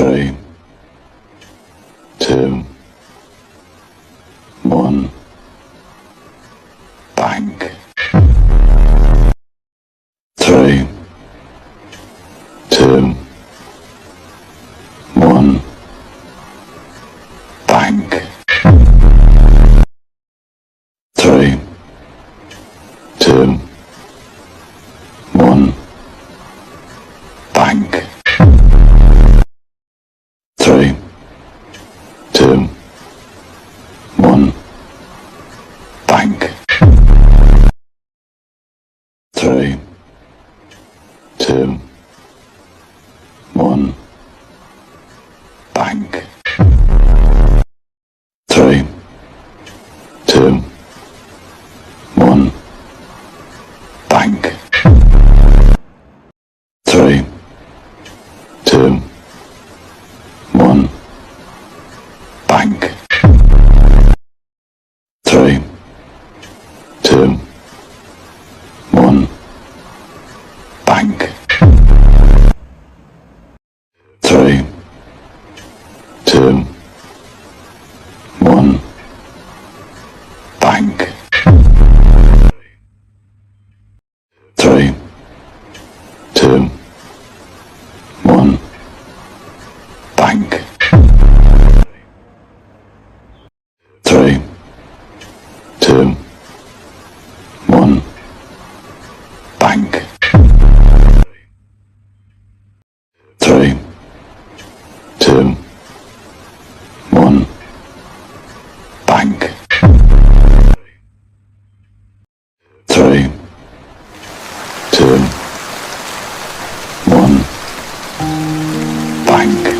3, 2, 1, bank. 3, 2, 1, bank. 3, 2, 1, bank. 3, 2, 1, bank. 3, 2, 1, bank. 3, 2, 1, bank. 3, 2, 1, bank. 3, 2, 1, bank. 3, 2, 1, bank. 3, 2, 1, bank. 3, 2, 1, bank. 3, 2, 1, bank. 3, 2, 1, bank.